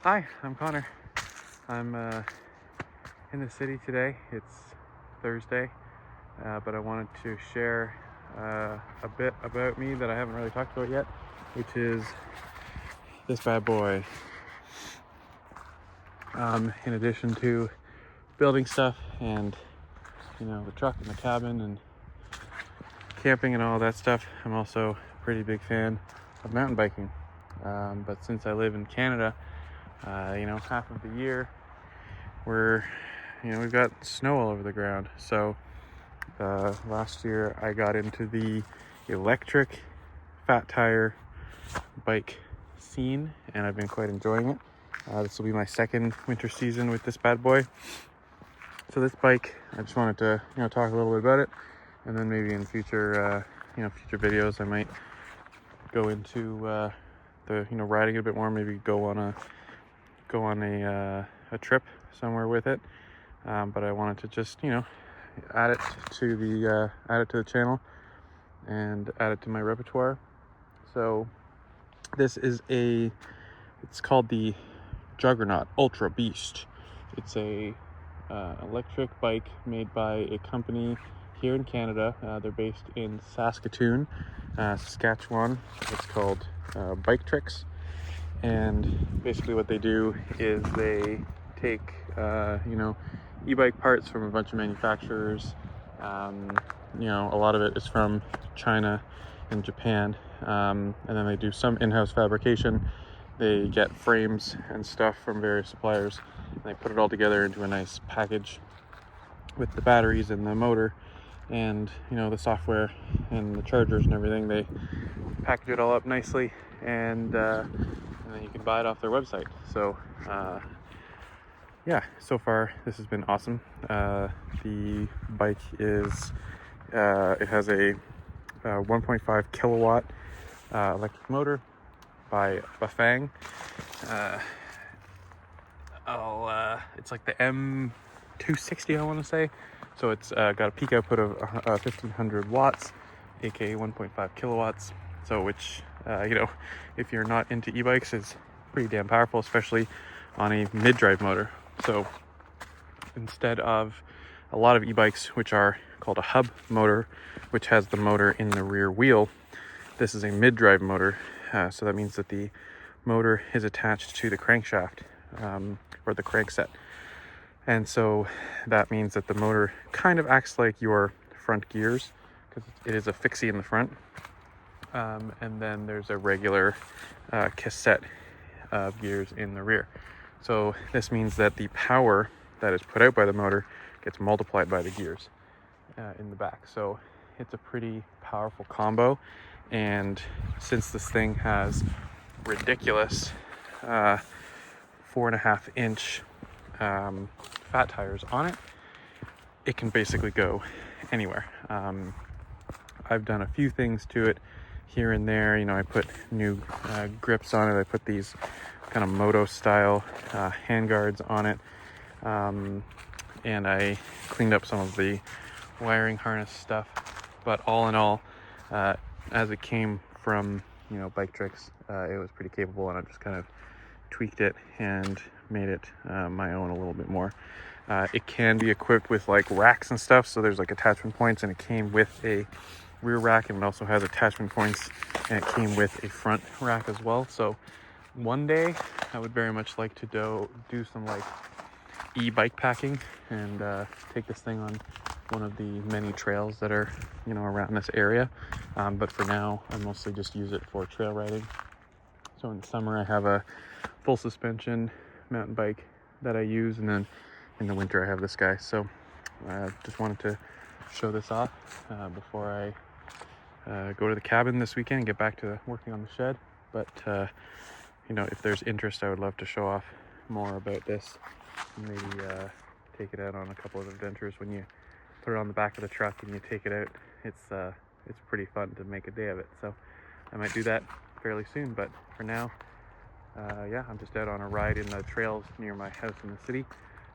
Hi, I'm Connor. I'm in the city today. It's Thursday, but I wanted to share a bit about me that I haven't really talked about yet, which is this bad boy. In addition to building stuff and the truck and the cabin and camping and all that stuff, I'm also a pretty big fan of mountain biking. But since I live in Canada, half of the year we've got snow all over the ground. So last year I got into the electric fat tire bike scene, and I've been quite enjoying it. This will be my second winter season with this bad boy. So this bike, I just wanted to talk a little bit about it, and then maybe in future future videos I might go into the riding it a bit more. Maybe go on a trip somewhere with it. But I wanted to just add it to the channel and add it to my repertoire. So this is it's called the Juggernaut Ultra Beast. It's a electric bike made by a company here in Canada. They're based in Saskatoon, Saskatchewan. It's called Bike Tricks, and basically what they do is they take e-bike parts from a bunch of manufacturers. A lot of it is from China and Japan, and then they do some in-house fabrication. They get frames and stuff from various suppliers, and they put it all together into a nice package with the batteries and the motor and the software and the chargers and everything. They package it all up nicely, and then you can buy it off their website. So so far this has been awesome. The bike is it has a 1.5 kilowatt electric motor by Bafang. It's like the M260, I want to say. So it's got a peak output of 1500 watts, aka 1.5 kilowatts. So which if you're not into e-bikes, is pretty damn powerful, especially on a mid-drive motor. So instead of a lot of e-bikes, which are called a hub motor, which has the motor in the rear wheel, this is a mid-drive motor. So that means that the motor is attached to the crankshaft, or the crankset. And so that means that the motor kind of acts like your front gears, because it is a fixie in the front. And then there's a regular cassette of gears in the rear. So this means that the power that is put out by the motor gets multiplied by the gears in the back. So it's a pretty powerful combo. And since this thing has ridiculous 4.5-inch fat tires on it, it can basically go anywhere. I've done a few things to it here and there. I put new grips on it. I put these kind of moto style handguards on it, and I cleaned up some of the wiring harness stuff. But all in all, as it came from Bike Tricks, it was pretty capable, and I just kind of tweaked it and made it my own a little bit more. It can be equipped with like racks and stuff, so there's like attachment points, and it came with a rear rack, and it also has attachment points, and it came with a front rack as well. So one day I would very much like to do some like e-bike packing and take this thing on one of the many trails that are around this area, but for now I mostly just use it for trail riding. So in the summer I have a full suspension mountain bike that I use, and then in the winter I have this guy. So I just wanted to show this off before I go to the cabin this weekend and get back to working on the shed. But if there's interest, I would love to show off more about this, and maybe take it out on a couple of adventures. When you put it on the back of the truck and you take it out, it's pretty fun to make a day of it. So I might do that fairly soon, but for now, I'm just out on a ride in the trails near my house in the city.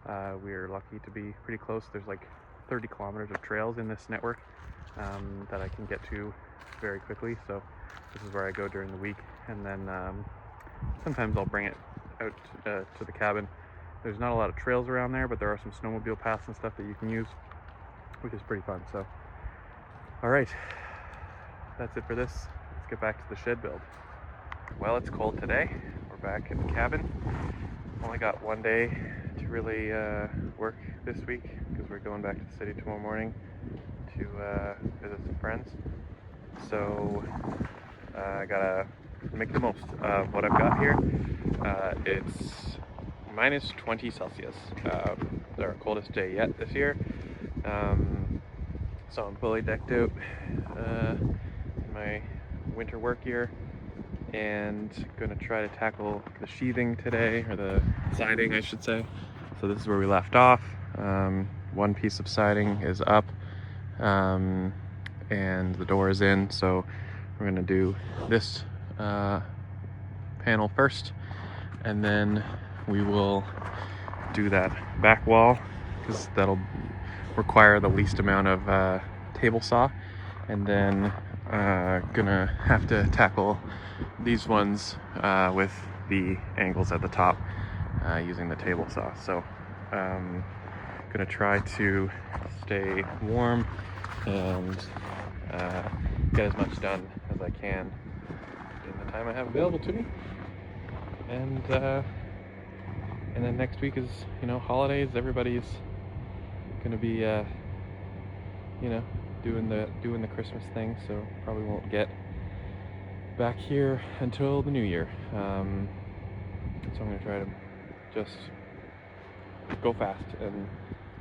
We're lucky to be pretty close. There's like 30 kilometers of trails in this network that I can get to very quickly. So this is where I go during the week, and then sometimes I'll bring it out to the cabin. There's not a lot of trails around there, but there are some snowmobile paths and stuff that you can use, which is pretty fun. So, all right, that's it for this. Let's get back to the shed build. Well, it's cold today. We're back in the cabin. Only got one day to really work this week because we're going back to the city tomorrow morning to visit some friends. So I gotta make the most of what I've got here. It's minus 20 Celsius. Our coldest day yet this year. So I'm fully decked out in my winter work gear and gonna try to tackle the sheathing today, or the siding I should say. So this is where we left off. One piece of siding is up and the door is in, so we're gonna do this panel first, and then we will do that back wall because that'll require the least amount of table saw, and then gonna have to tackle these ones with the angles at the top using the table saw. So gonna try to stay warm and get as much done as I can in the time I have available to me. And then next week is, you know, holidays. Everybody's gonna be you know, doing the Christmas thing, so probably won't get back here until the new year. So I'm gonna try to just go fast and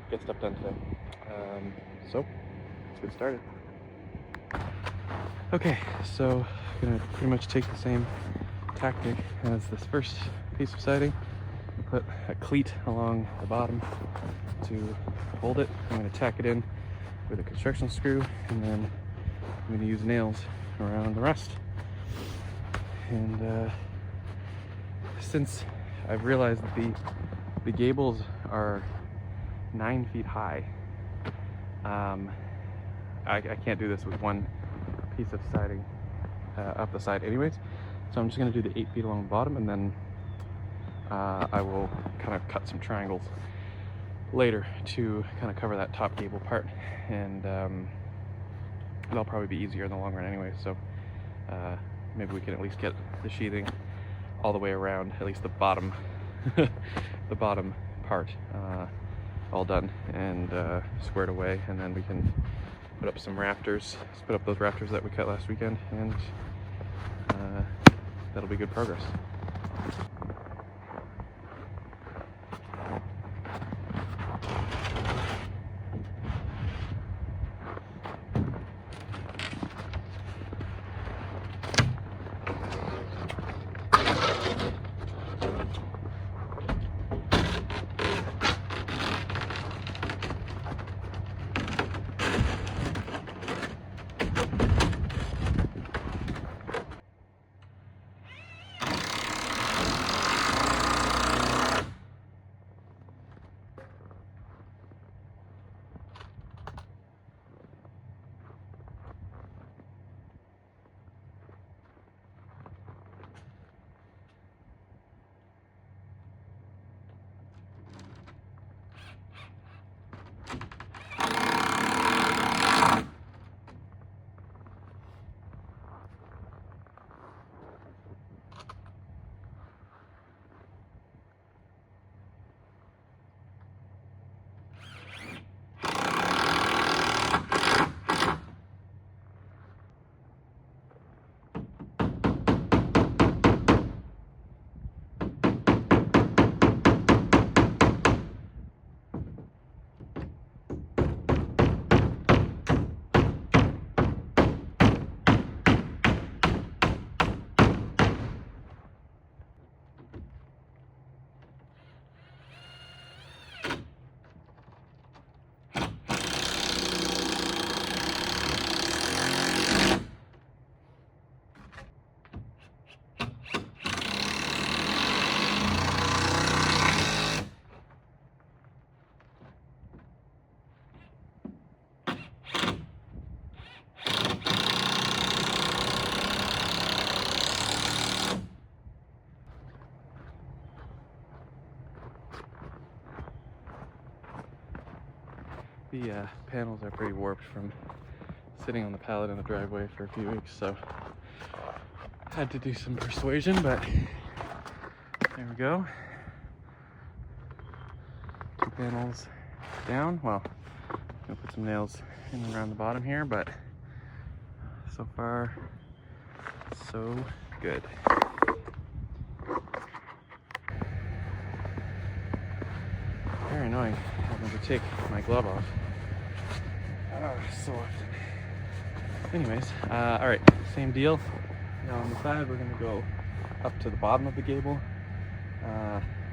get stuff done today. So let's get started. Okay, so I'm gonna pretty much take the same tactic as this first piece of siding. Put a cleat along the bottom to hold it. I'm gonna tack it in with a construction screw, and then I'm gonna use nails around the rest. And since I've realized that the gables are 9 feet high, I can't do this with one piece of siding up the side anyways, so I'm just going to do the 8 feet along the bottom, and then I will kind of cut some triangles later to kind of cover that top gable part, and that'll probably be easier in the long run anyway. So maybe we can at least get the sheathing all the way around, at least the bottom the bottom part all done and squared away, and then we can put up some rafters, put up those rafters that we cut last weekend, and that'll be good progress. The panels are pretty warped from sitting on the pallet in the driveway for a few weeks, so had to do some persuasion, but there we go. 2 panels down. Well, I'm gonna put some nails in and around the bottom here, but so far so good. Very annoying having to take my glove off so often. Anyways, all right, same deal. Now on the side, we're gonna go up to the bottom of the gable,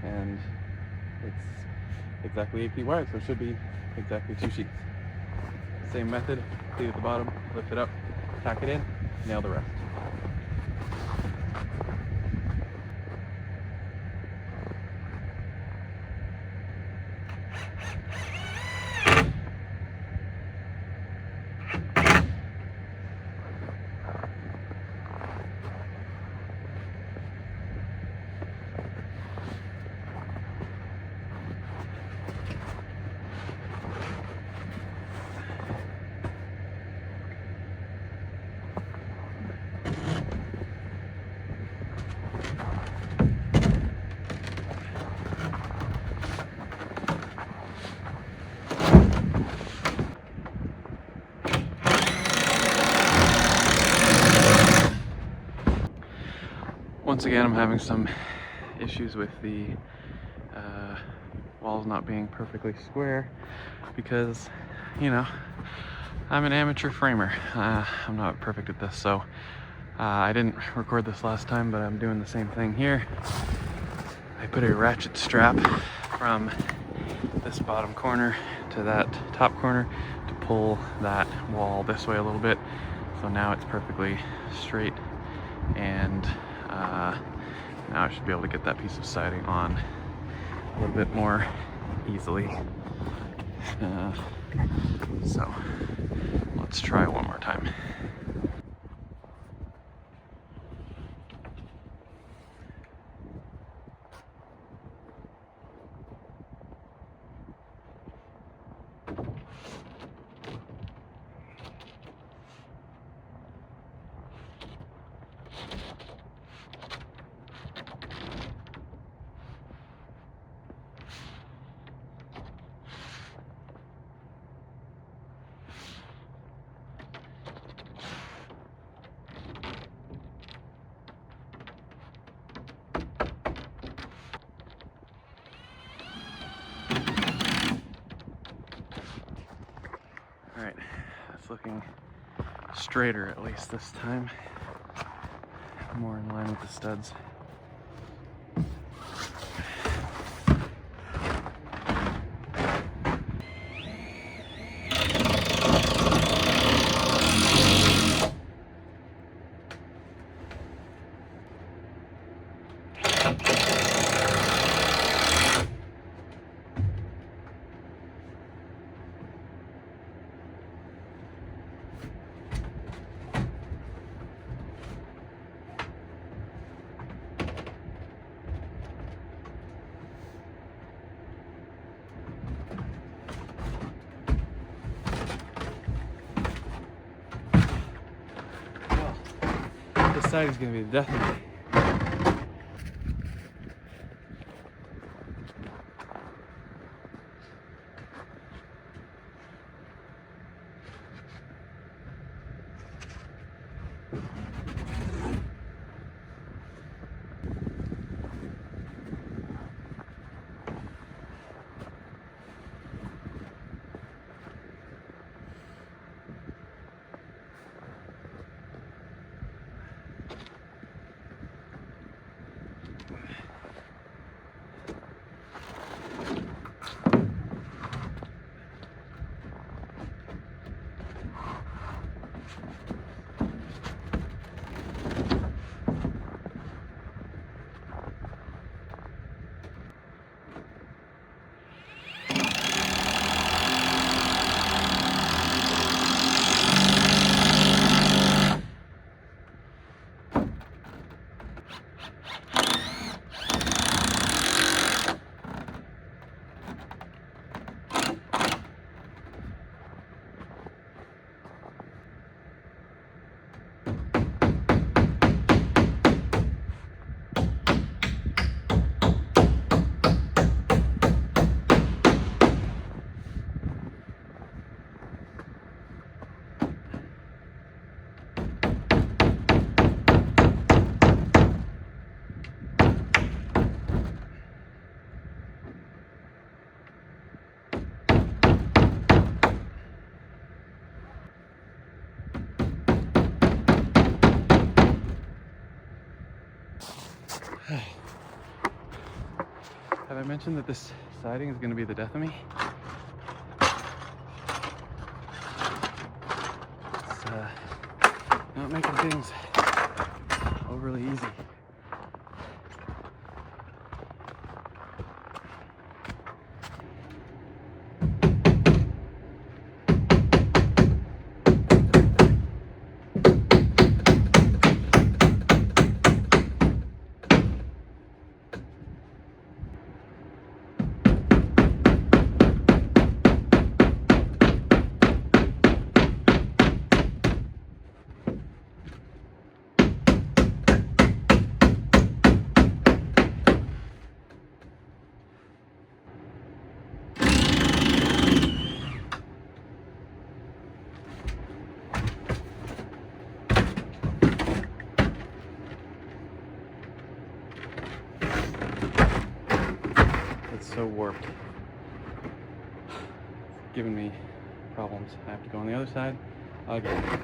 and it's exactly 8 feet wide, so it should be exactly 2 sheets. Same method, pleat at the bottom, lift it up, tack it in, nail the rest. Once again, I'm having some issues with the walls not being perfectly square because, you know, I'm an amateur framer. I'm not perfect at this, so I didn't record this last time, but I'm doing the same thing here. I put a ratchet strap from this bottom corner to that top corner to pull that wall this way a little bit, so now it's perfectly straight, and now I should be able to get that piece of siding on a little bit more easily. So let's try one more time. All right, it's looking straighter at least this time, more in line with the studs. This side is going to be the death of me. Have I mentioned that this siding is going to be the death of me? It's not making things overly easy. It's so warped. It's giving me problems. I have to go on the other side again.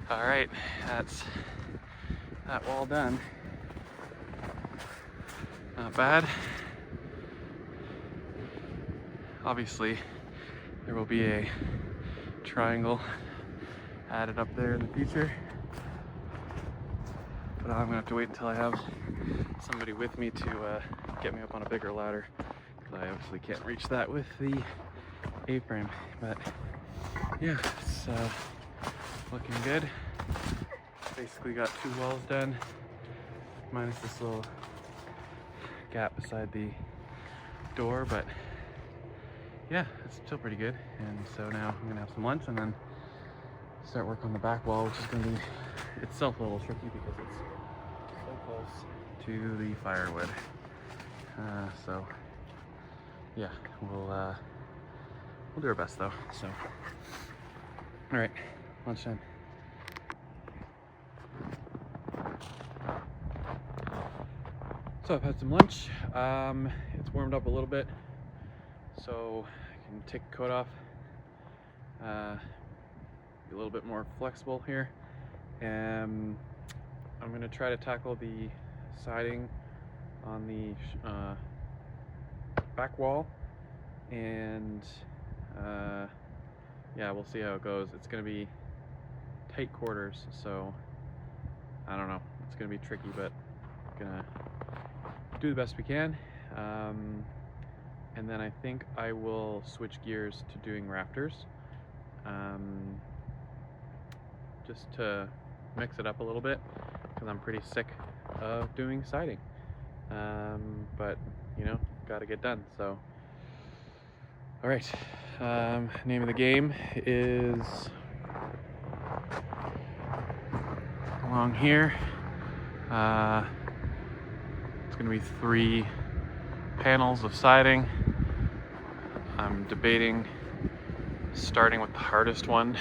All right, that's that wall done. Not bad. Obviously, there will be a triangle added up there in the future, but I'm gonna have to wait until I have somebody with me to get me up on a bigger ladder, because I obviously can't reach that with the A-frame. But yeah, it's looking good. Basically got 2 walls done, minus this little gap beside the door, but yeah, it's still pretty good. And so now I'm gonna have some lunch and then start work on the back wall, which is gonna be itself a little tricky because it's so close to the firewood. So yeah, we'll do our best though. So all right, lunchtime. So I've had some lunch. It's warmed up a little bit, so I can take the coat off, be a little bit more flexible here. I'm gonna try to tackle the siding on the back wall, and yeah, we'll see how it goes. It's gonna be tight quarters, so I don't know. It's gonna be tricky, but gonna do the best we can. And then I think I will switch gears to doing rafters, just to mix it up a little bit, because I'm pretty sick of doing siding. But you know, gotta get done. So all right, name of the game is along here. It's gonna be 3 panels of siding. I'm debating starting with the hardest one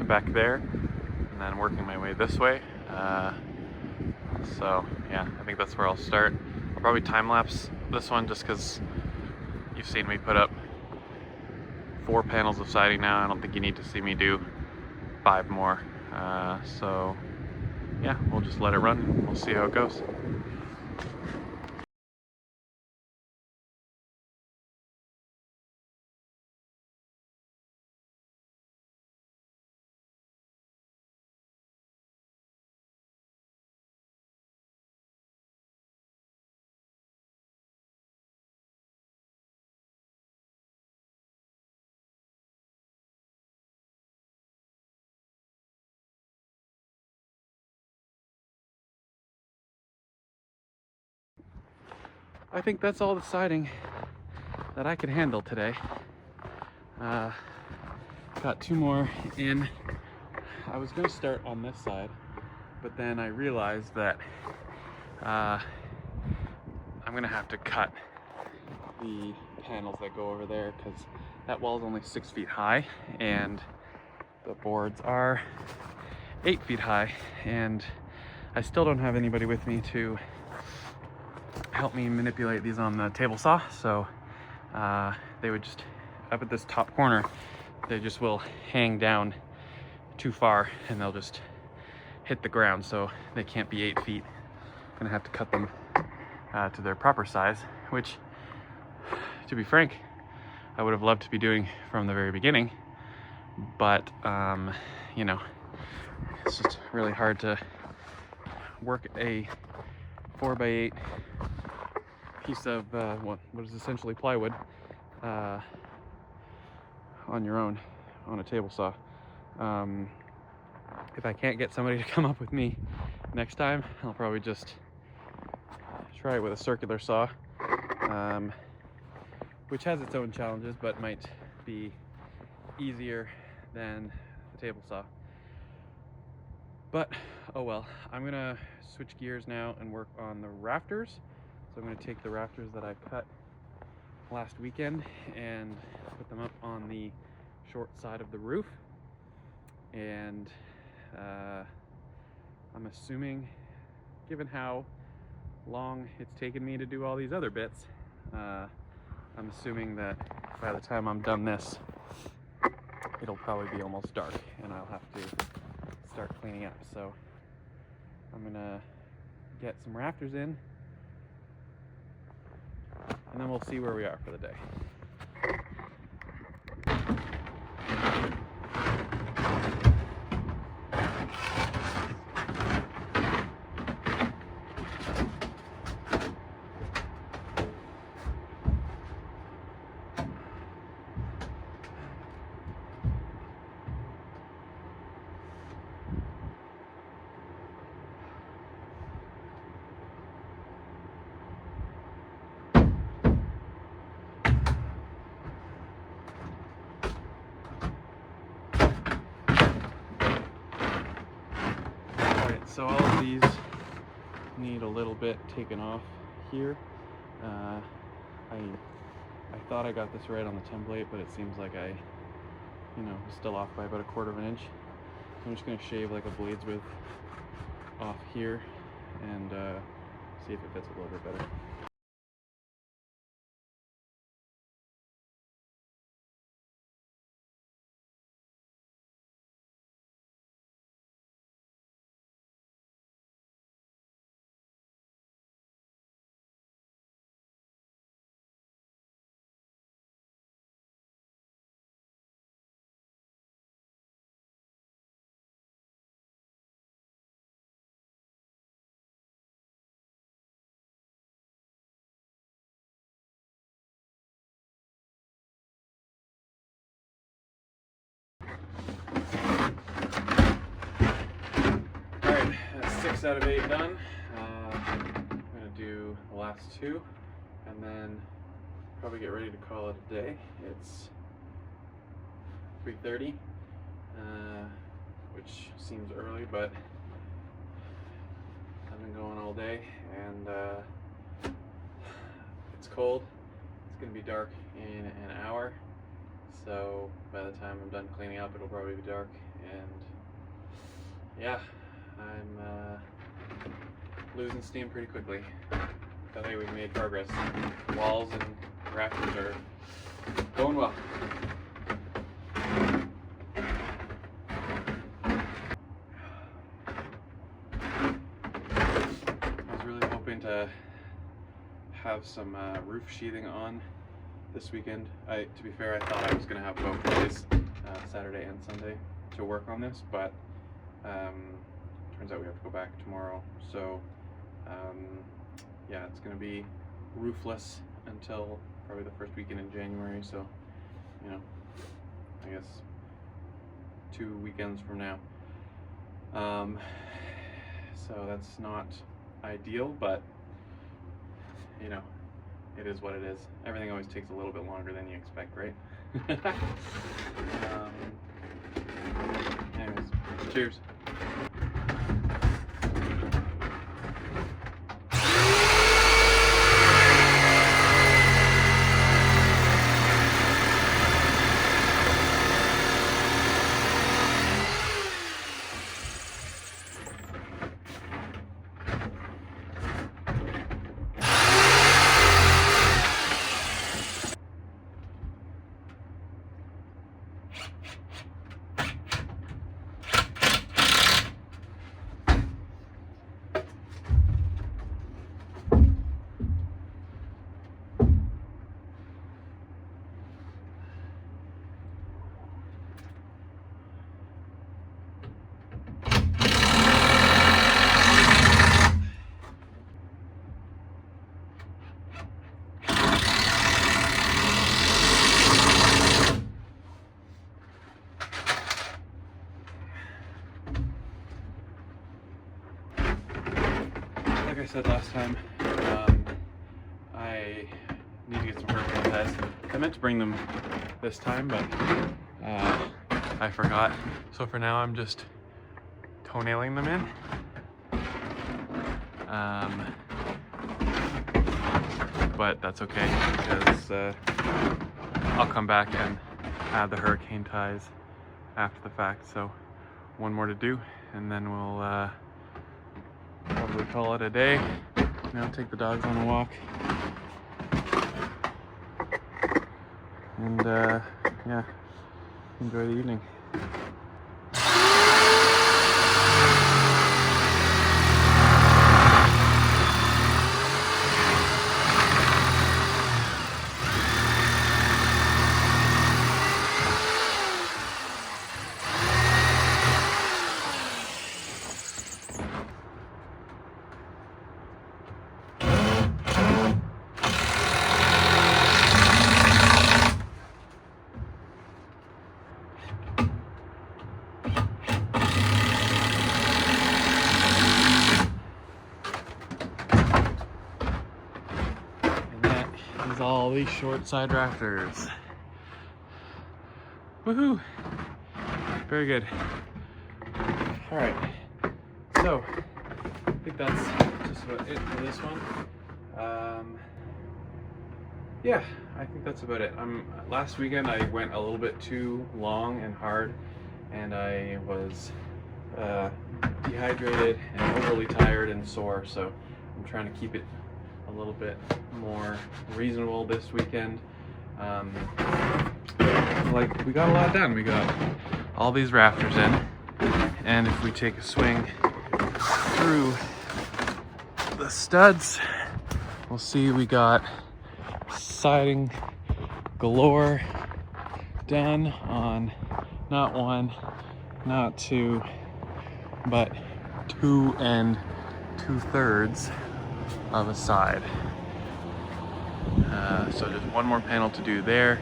back there and then working my way this way. So yeah, I think that's where I'll start. I'll probably time-lapse this one just because you've seen me put up 4 panels of siding now. I don't think you need to see me do 5 more. So yeah, we'll just let it run and we'll see how it goes. I think that's all the siding that I can handle today. Got 2 more in. I was going to start on this side, but then I realized that I'm going to have to cut the panels that go over there, because that wall is only 6 feet high and the boards are 8 feet high, and I still don't have anybody with me to help me manipulate these on the table saw. So they would just, up at this top corner, they just will hang down too far and they'll just hit the ground, so they can't be 8 feet gonna have to cut them to their proper size, which, to be frank, I would have loved to be doing from the very beginning, but you know, it's just really hard to work a 4x8 piece of what is essentially plywood on your own on a table saw. If I can't get somebody to come up with me next time, I'll probably just try it with a circular saw, which has its own challenges but might be easier than the table saw. But oh well. I'm gonna switch gears now and work on the rafters. So I'm gonna take the rafters that I cut last weekend and put them up on the short side of the roof, and I'm assuming, given how long it's taken me to do all these other bits, I'm assuming that by the time I'm done this, it'll probably be almost dark and I'll have to start cleaning up. So I'm gonna get some rafters in, and then we'll see where we are for the day. So all of these need a little bit taken off here. I thought I got this right on the template, but it seems like I, was still off by about 1/4 of an inch. I'm just going to shave like a blade's width off here and see if it fits a little bit better. Alright, that's 6 out of 8 done. I'm going to do the last 2 and then probably get ready to call it a day. It's 3:30, which seems early, but I've been going all day, and it's cold. It's going to be dark in an hour, so by the time I'm done cleaning up, it'll probably be dark, and yeah, I'm losing steam pretty quickly. I think we've made progress. Walls and rafters are going well. I was really hoping to have some roof sheathing on this weekend. To be fair, I thought I was going to have both days, Saturday and Sunday, to work on this, but turns out we have to go back tomorrow. So yeah, it's going to be roofless until probably the first weekend in January, so I guess 2 weekends from now. So that's not ideal, but it is what it is. Everything always takes a little bit longer than you expect, right? Anyways, cheers. like I said last time, I need to get some hurricane ties. I meant to bring them this time, but I forgot. So for now, I'm just toenailing them in. But that's okay because I'll come back and add the hurricane ties after the fact. So one more to do, and then we'll probably call it a day. Now take the dogs on a walk, and yeah, enjoy the evening. All these short side rafters. Woohoo! Very good. All right, so I think that's just about it for this one. Yeah, I think that's about it. Last weekend I went a little bit too long and hard, and I was dehydrated and overly tired and sore, so I'm trying to keep it a little bit more reasonable this weekend. Like, we got a lot done. We got all these rafters in, and if we take a swing through the studs, we'll see we got siding galore done on not one, not two, but 2 2/3 of a side. So just one more panel to do there.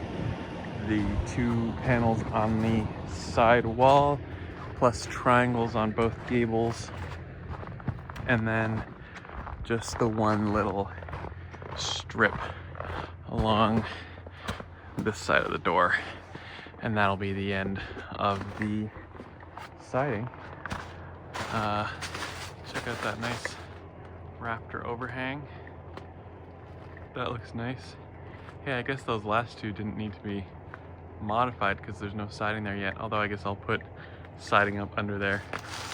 The 2 panels on the side wall, plus triangles on both gables, and then just the one little strip along this side of the door, and that'll be the end of the siding. Check out that nice rafter overhang. That looks nice. Yeah, I guess those last 2 didn't need to be modified because there's no siding there yet, although I guess I'll put siding up under there,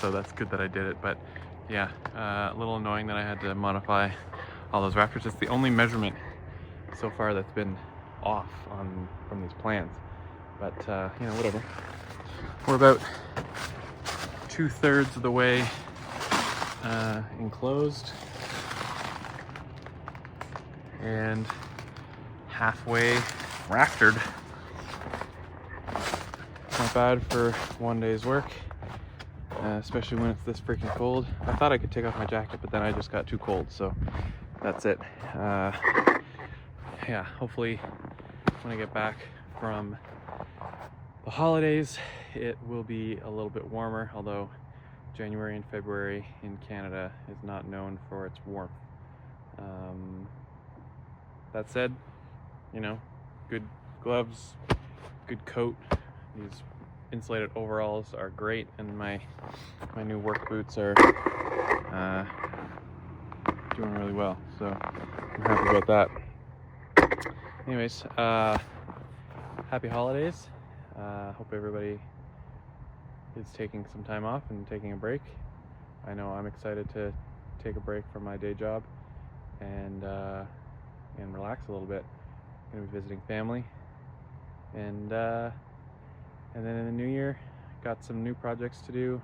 so that's good that I did it. But yeah, a little annoying that I had to modify all those rafters. It's the only measurement so far that's been off from these plans, but you know, whatever. We're about 2/3 of the way enclosed and halfway raftered. Not bad for one day's work, especially when it's this freaking cold. I thought I could take off my jacket, but then I just got too cold, so that's it. Yeah, hopefully when I get back from the holidays, it will be a little bit warmer, although January and February in Canada is not known for its warmth. That said, you know, good gloves, good coat. These insulated overalls are great, and my new work boots are doing really well, so I'm happy about that. Anyways, happy holidays. Hope everybody is taking some time off and taking a break. I know I'm excited to take a break from my day job and relax a little bit. I'm gonna be visiting family, and then in the new year, got some new projects to do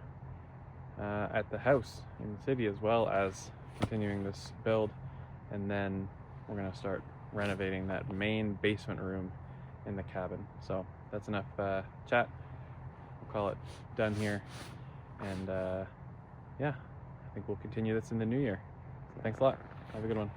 at the house in the city, as well as continuing this build. And then we're gonna start renovating that main basement room in the cabin. So that's enough chat. We'll call it done here, and yeah, I think we'll continue this in the new year. So thanks a lot. Have a good one.